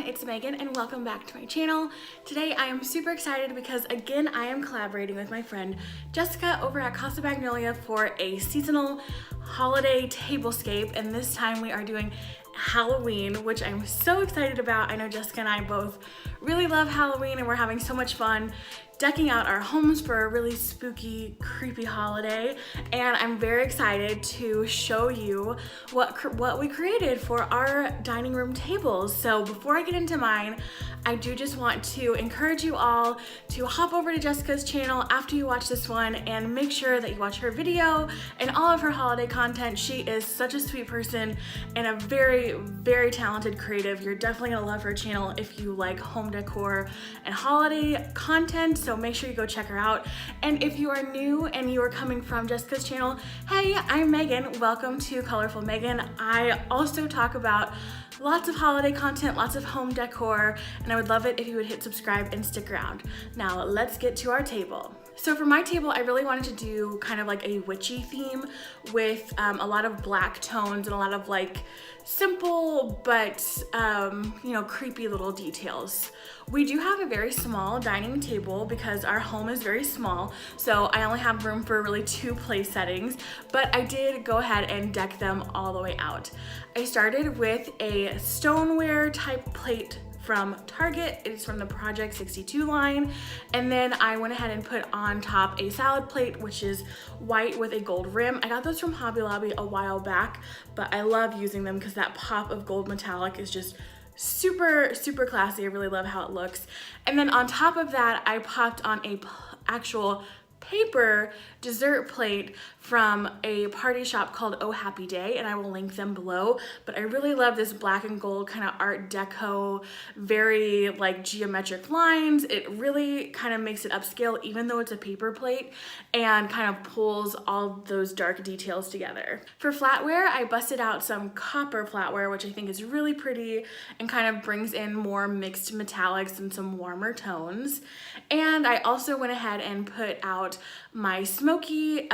It's Megan and welcome back to my channel. Today I am super excited because again I am collaborating with my friend Jessica over at Casa Magnolia for a seasonal holiday tablescape, and this time we are doing Halloween, which I'm so excited about. I know Jessica and I both really love Halloween and we're having so much fun decking out our homes for a really spooky, creepy holiday, and I'm very excited to show you what we created for our dining room tables. So before I get into mine, I do just want to encourage you all to hop over to Jessica's channel after you watch this one and make sure that you watch her video and all of her holiday content. She is such a sweet person and a very, very talented creative. You're definitely gonna love her channel if you like home decor and holiday content. So make sure you go check her out. And if you are new and you are coming from Jessica's channel, hey, I'm Megan. Welcome to Colorful Megan. I also talk about lots of holiday content, lots of home decor, and I would love it if you would hit subscribe and stick around. Now let's get to our table. So for my table, I really wanted to do kind of like a witchy theme with a lot of black tones and a lot of like simple but you know, creepy little details. We do have a very small dining table because our home is very small, so I only have room for really 2 place settings, but I did go ahead and deck them all the way out. I started with a stoneware type plate from Target. It is from the Project 62 line. And then I went ahead and put on top a salad plate, which is white with a gold rim. I got those from Hobby Lobby a while back, but I love using them because that pop of gold metallic is just super, super classy. I really love how it looks. And then on top of that, I popped on a actual paper dessert plate from a party shop called Oh Happy Day, and I will link them below. But I really love this black and gold kind of art deco, very like geometric lines. It really kind of makes it upscale even though it's a paper plate, and kind of pulls all those dark details together. For flatware, I busted out some copper flatware, which I think is really pretty and kind of brings in more mixed metallics and some warmer tones. And I also went ahead and put out my smoky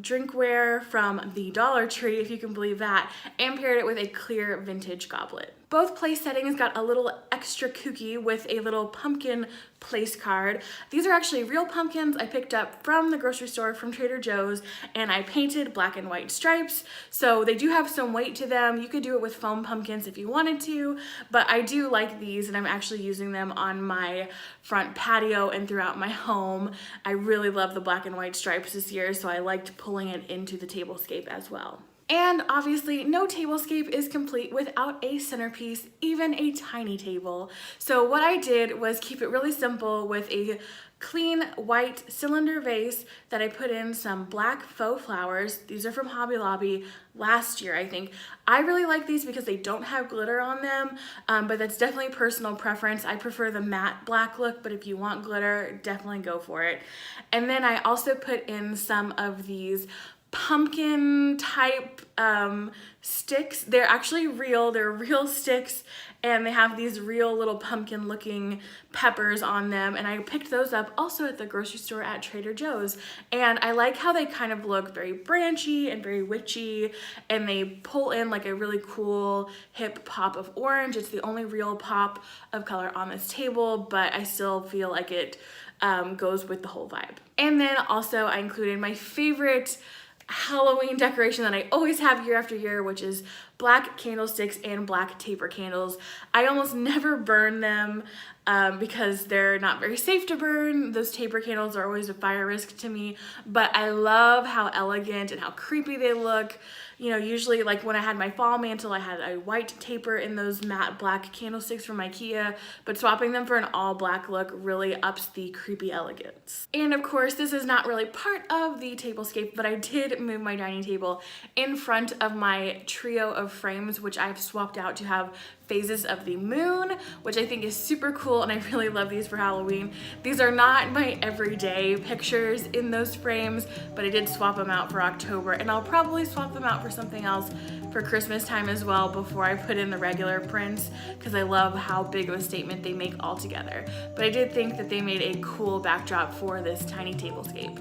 drinkware from the Dollar Tree, if you can believe that, and paired it with a clear vintage goblet. Both place settings got a little extra kooky with a little pumpkin place card. These are actually real pumpkins I picked up from the grocery store from Trader Joe's, and I painted black and white stripes, so they do have some weight to them. You could do it with foam pumpkins if you wanted to, but I do like these, and I'm actually using them on my front patio and throughout my home. I really love the black and white stripes this year, so I liked pulling it into the tablescape as well. And obviously, no tablescape is complete without a centerpiece, even a tiny table. So what I did was keep it really simple with a clean white cylinder vase that I put in some black faux flowers. These are from Hobby Lobby last year, I think. I really like these because they don't have glitter on them, but that's definitely personal preference. I prefer the matte black look, but if you want glitter, definitely go for it. And then I also put in some of these pumpkin type sticks. They're actually real, they're real sticks, and they have these real little pumpkin looking peppers on them, and I picked those up also at the grocery store at Trader Joe's. And I like how they kind of look very branchy and very witchy, and they pull in like a really cool hip pop of orange. It's the only real pop of color on this table, but I still feel like it goes with the whole vibe. And then also I included my favorite Halloween decoration that I always have year after year, which is black candlesticks and black taper candles. I almost never burn them because they're not very safe to burn. Those taper candles are always a fire risk to me, but I love how elegant and how creepy they look. You know, usually like when I had my fall mantle, I had a white taper in those matte black candlesticks from IKEA, but swapping them for an all black look really ups the creepy elegance. And of course, this is not really part of the tablescape, but I did move my dining table in front of my trio of frames, which I've swapped out to have phases of the moon, which I think is super cool, and I really love these for Halloween. These are not my everyday pictures in those frames, but I did swap them out for October, and I'll probably swap them out for something else for Christmas time as well before I put in the regular prints, because I love how big of a statement they make all together. But I did think that they made a cool backdrop for this tiny tablescape.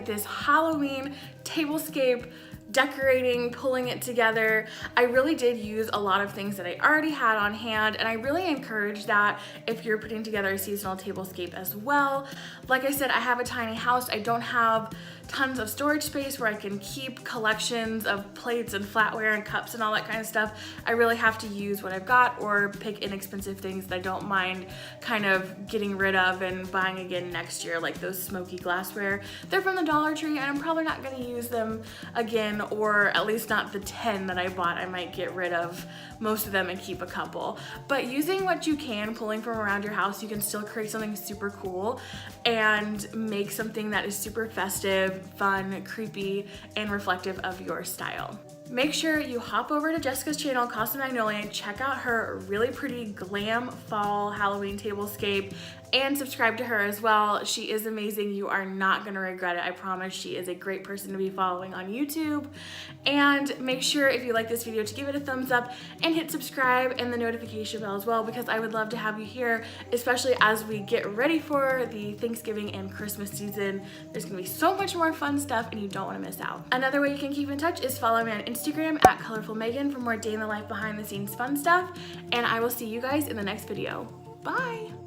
This Halloween tablescape decorating, pulling it together. I really did use a lot of things that I already had on hand, and I really encourage that if you're putting together a seasonal tablescape as well. Like I said, I have a tiny house. I don't have tons of storage space where I can keep collections of plates and flatware and cups and all that kind of stuff. I really have to use what I've got or pick inexpensive things that I don't mind kind of getting rid of and buying again next year, like those smoky glassware. They're from the Dollar Tree, and I'm probably not gonna use them again, or at least not the 10 that I bought. I might get rid of most of them and keep a couple. But using what you can, pulling from around your house, you can still create something super cool and make something that is super festive, fun, creepy, and reflective of your style. Make sure you hop over to Jessica's channel, Casa Magnolia, and check out her really pretty glam fall Halloween tablescape, and subscribe to her as well. She is amazing. You are not gonna regret it. I promise. She is a great person to be following on YouTube. And make sure, if you like this video, to give it a thumbs up and hit subscribe and the notification bell as well, because I would love to have you here, especially as we get ready for the Thanksgiving and Christmas season. There's gonna be so much more fun stuff, and you don't wanna miss out. Another way you can keep in touch is follow me on Instagram at ColorfulMegan for more day in the life behind the scenes fun stuff, and I will see you guys in the next video. Bye!